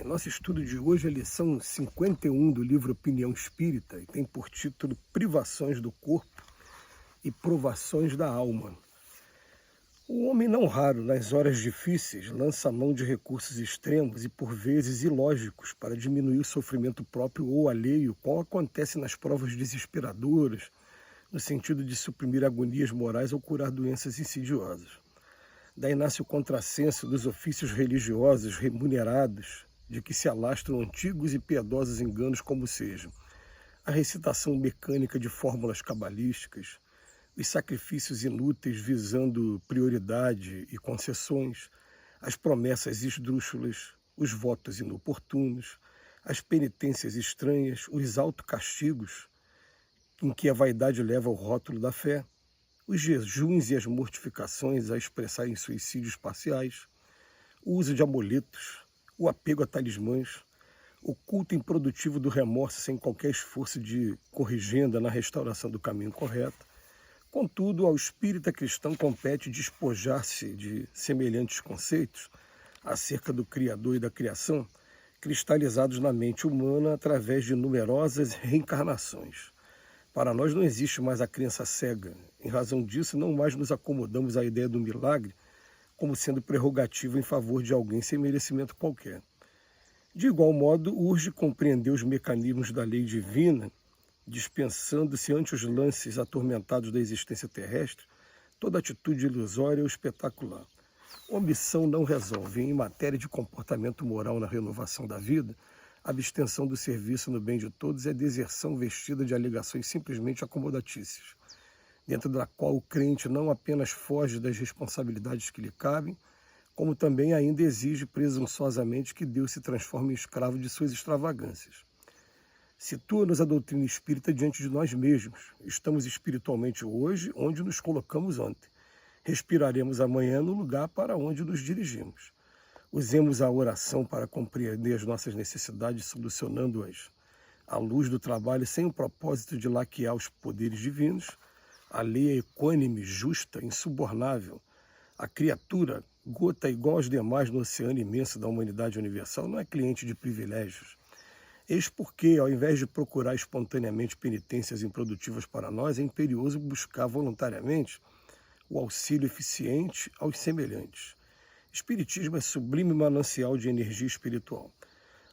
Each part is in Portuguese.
Nosso estudo de hoje é a lição 51 do livro Opinião Espírita e tem por título Privações do Corpo e Provações da Alma. O homem não raro, nas horas difíceis, lança mão de recursos extremos e por vezes ilógicos para diminuir o sofrimento próprio ou alheio, como acontece nas provas desesperadoras, no sentido de suprimir agonias morais ou curar doenças insidiosas. Daí nasce o contrassenso dos ofícios religiosos remunerados, de que se alastram antigos e piedosos enganos como sejam a recitação mecânica de fórmulas cabalísticas, os sacrifícios inúteis visando prioridade e concessões, as promessas esdrúxulas, os votos inoportunos, as penitências estranhas, os autocastigos, em que a vaidade leva ao rótulo da fé, os jejuns e as mortificações a expressarem suicídios parciais, o uso de amuletos, o apego a talismãs, o culto improdutivo do remorso sem qualquer esforço de corrigenda na restauração do caminho correto. Contudo, ao espírita cristão compete despojar-se de semelhantes conceitos acerca do Criador e da criação, cristalizados na mente humana através de numerosas reencarnações. Para nós não existe mais a crença cega. Em razão disso, não mais nos acomodamos à ideia do milagre como sendo prerrogativa em favor de alguém sem merecimento qualquer. De igual modo, urge compreender os mecanismos da lei divina, dispensando-se ante os lances atormentados da existência terrestre toda atitude ilusória ou espetacular. Omissão não resolve. Em matéria de comportamento moral na renovação da vida, a abstenção do serviço no bem de todos é deserção vestida de alegações simplesmente acomodatícias, dentro da qual o crente não apenas foge das responsabilidades que lhe cabem, como também ainda exige presunçosamente que Deus se transforme em escravo de suas extravagâncias. Situa-nos a doutrina espírita diante de nós mesmos. Estamos espiritualmente hoje onde nos colocamos ontem. Respiraremos amanhã no lugar para onde nos dirigimos. Usemos a oração para compreender as nossas necessidades, solucionando-as à luz do trabalho sem o propósito de laquear os poderes divinos. A lei é equânime, justa, insubornável. A criatura, gota igual aos demais no oceano imenso da humanidade universal, não é cliente de privilégios. Eis porque, ao invés de procurar espontaneamente penitências improdutivas para nós, é imperioso buscar voluntariamente o auxílio eficiente aos semelhantes. Espiritismo é sublime manancial de energia espiritual.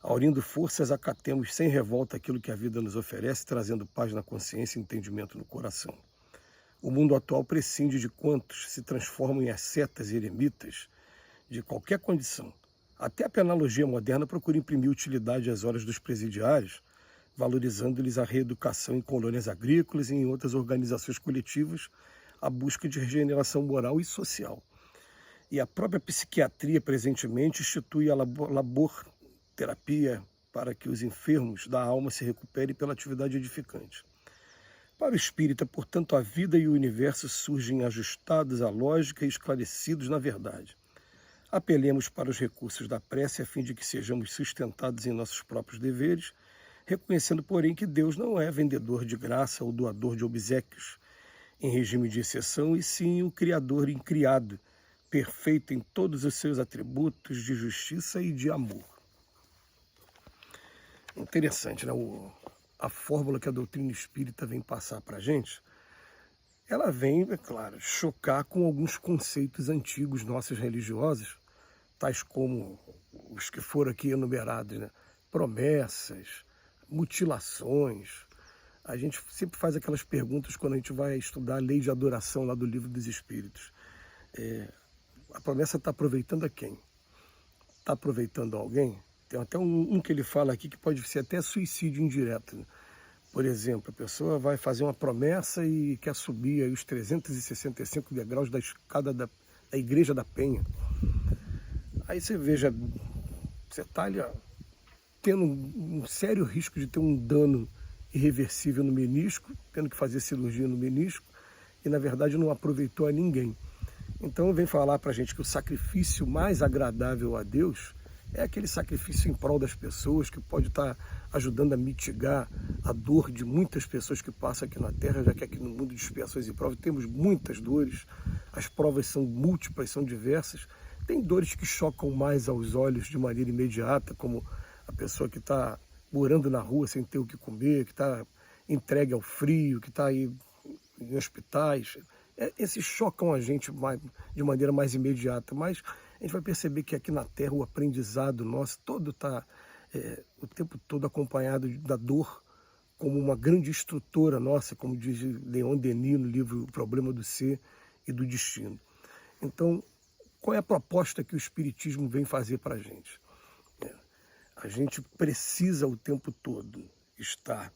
Aurindo forças, acatemos sem revolta aquilo que a vida nos oferece, trazendo paz na consciência e entendimento no coração. O mundo atual prescinde de quantos se transformam em ascetas e eremitas de qualquer condição. Até a pedagogia moderna procura imprimir utilidade às horas dos presidiários, valorizando-lhes a reeducação em colônias agrícolas e em outras organizações coletivas, a busca de regeneração moral e social. E a própria psiquiatria, presentemente, institui a laborterapia para que os enfermos da alma se recuperem pela atividade edificante. Para o espírita, portanto, a vida e o universo surgem ajustados à lógica e esclarecidos na verdade. Apelemos para os recursos da prece a fim de que sejamos sustentados em nossos próprios deveres, reconhecendo, porém, que Deus não é vendedor de graça ou doador de obséquios, em regime de exceção, e sim o Criador incriado, perfeito em todos os seus atributos de justiça e de amor. Interessante, né? A fórmula que a doutrina espírita vem passar para a gente, ela vem, é claro, chocar com alguns conceitos antigos nossos religiosos, tais como os que foram aqui enumerados, né? Promessas, mutilações. A gente sempre faz aquelas perguntas quando a gente vai estudar a lei de adoração lá do Livro dos Espíritos. A promessa está aproveitando a quem? Está aproveitando a alguém? Tem até um que ele fala aqui que pode ser até suicídio indireto, né? Por exemplo, a pessoa vai fazer uma promessa e quer subir aí os 365 degraus da escada da Igreja da Penha. Aí você veja, você está ali, ó, tendo um sério risco de ter um dano irreversível no menisco, tendo que fazer cirurgia no menisco, e na verdade não aproveitou a ninguém. Então vem falar para a gente que o sacrifício mais agradável a Deus é aquele sacrifício em prol das pessoas, que pode estar ajudando a mitigar a dor de muitas pessoas que passam aqui na Terra, já que aqui no mundo de expiações e provas temos muitas dores, as provas são múltiplas, são diversas. Tem dores que chocam mais aos olhos de maneira imediata, como a pessoa que está morando na rua sem ter o que comer, que está entregue ao frio, que está aí em hospitais. Esses chocam a gente de maneira mais imediata, mas a gente vai perceber que aqui na Terra o aprendizado nosso todo está o tempo todo acompanhado da dor, como uma grande instrutora nossa, como diz Leon Denis no livro O Problema do Ser e do Destino. Então, qual é a proposta que o Espiritismo vem fazer para a gente? A gente precisa o tempo todo estar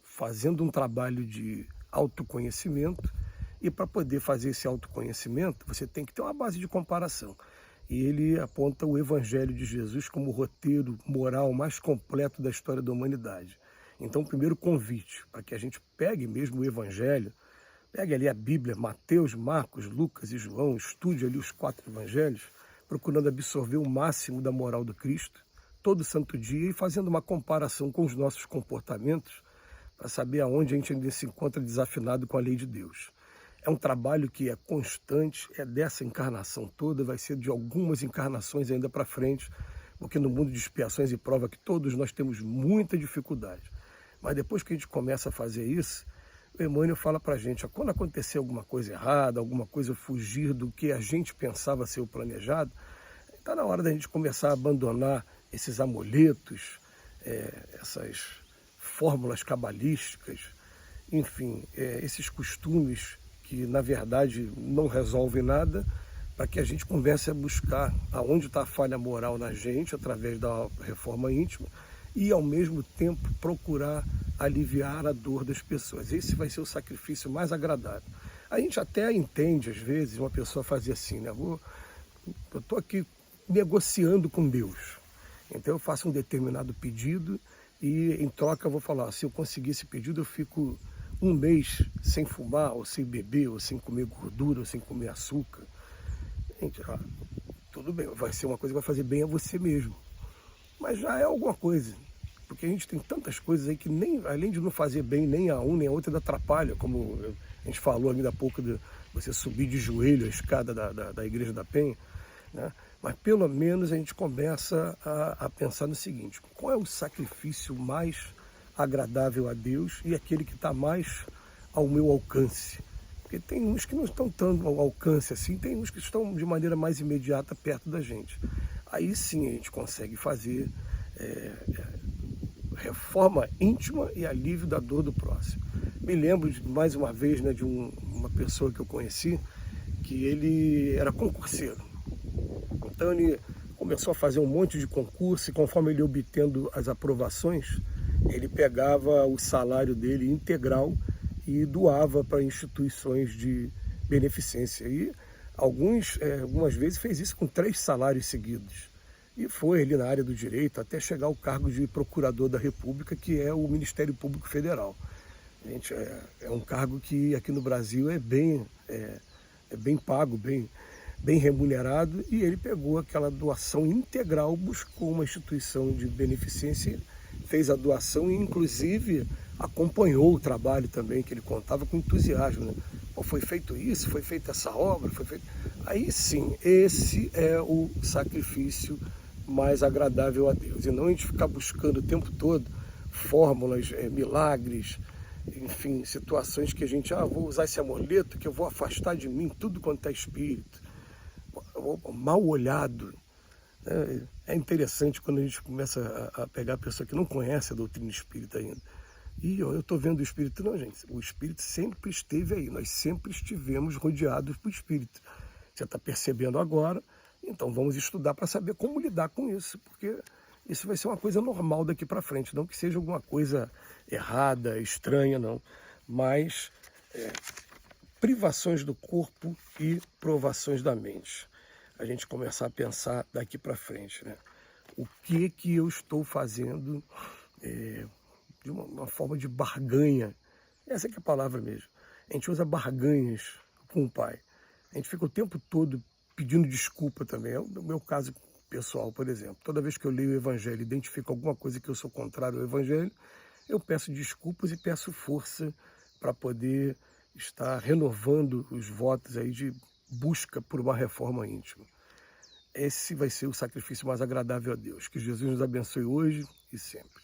fazendo um trabalho de autoconhecimento, e para poder fazer esse autoconhecimento, você tem que ter uma base de comparação. E ele aponta o Evangelho de Jesus como o roteiro moral mais completo da história da humanidade. Então, o primeiro convite, para que a gente pegue mesmo o Evangelho, pegue ali a Bíblia, Mateus, Marcos, Lucas e João, estude ali os 4 Evangelhos, procurando absorver o máximo da moral do Cristo, todo santo dia, e fazendo uma comparação com os nossos comportamentos, para saber aonde a gente ainda se encontra desafinado com a lei de Deus. É um trabalho que é constante, é dessa encarnação toda, vai ser de algumas encarnações ainda para frente, porque no mundo de expiações e prova que todos nós temos muita dificuldade. Mas depois que a gente começa a fazer isso, o Emmanuel fala para a gente, quando acontecer alguma coisa errada, alguma coisa fugir do que a gente pensava ser o planejado, está na hora da gente começar a abandonar esses amuletos, essas fórmulas cabalísticas, enfim, esses costumes que na verdade não resolvem nada, para que a gente comece a buscar aonde está a falha moral na gente, através da reforma íntima, e ao mesmo tempo procurar aliviar a dor das pessoas. Esse vai ser o sacrifício mais agradável. A gente até entende, às vezes, uma pessoa fazer assim, né? Eu estou aqui negociando com Deus, então eu faço um determinado pedido e em troca eu vou falar, se eu conseguir esse pedido eu fico um mês sem fumar, ou sem beber, ou sem comer gordura, ou sem comer açúcar. Gente, tudo bem, vai ser uma coisa que vai fazer bem a você mesmo. Mas já é alguma coisa. Porque a gente tem tantas coisas aí que nem, além de não fazer bem nem a um nem a outra, ainda atrapalha. Como a gente falou ainda há pouco de você subir de joelho a escada da Igreja da Penha, né? Mas pelo menos a gente começa a pensar no seguinte, qual é o sacrifício mais agradável a Deus e aquele que está mais ao meu alcance? Porque tem uns que não estão tanto ao alcance assim, tem uns que estão de maneira mais imediata perto da gente. Aí sim a gente consegue fazer reforma íntima e alívio da dor do próximo. Me lembro mais uma vez, né, de uma pessoa que eu conheci, que ele era concurseiro. Então ele começou a fazer um monte de concurso e conforme ele obtendo as aprovações, ele pegava o salário dele integral e doava para instituições de beneficência. E algumas vezes fez isso com 3 salários seguidos. E foi ali na área do direito até chegar ao cargo de procurador da República, que é o Ministério Público Federal. Gente, é um cargo que aqui no Brasil é bem pago, bem remunerado, e ele pegou aquela doação integral, buscou uma instituição de beneficência, fez a doação e inclusive acompanhou o trabalho também, que ele contava com entusiasmo, né? Pô, foi feito isso, foi feita essa obra, foi feito... Aí sim, esse é o sacrifício mais agradável a Deus, e não a gente ficar buscando o tempo todo fórmulas, milagres, enfim, situações que a gente, vou usar esse amuleto que eu vou afastar de mim tudo quanto é espírito. Mal olhado. Né? É interessante quando a gente começa a pegar a pessoa que não conhece a doutrina espírita ainda. E eu estou vendo o espírito. Não, gente, o espírito sempre esteve aí, nós sempre estivemos rodeados por espírito. Você está percebendo agora, então vamos estudar para saber como lidar com isso, porque isso vai ser uma coisa normal daqui para frente, não que seja alguma coisa errada, estranha, não, mas privações do corpo e provações da mente. A gente começar a pensar daqui para frente, né? O que eu estou fazendo de uma forma de barganha. Essa que é a palavra mesmo. A gente usa barganhas com o Pai. A gente fica o tempo todo pedindo desculpa também. É o meu caso pessoal, por exemplo. Toda vez que eu leio o Evangelho e identifico alguma coisa que eu sou contrário ao Evangelho, eu peço desculpas e peço força para poder estar renovando os votos aí de busca por uma reforma íntima. Esse vai ser o sacrifício mais agradável a Deus. Que Jesus nos abençoe hoje e sempre.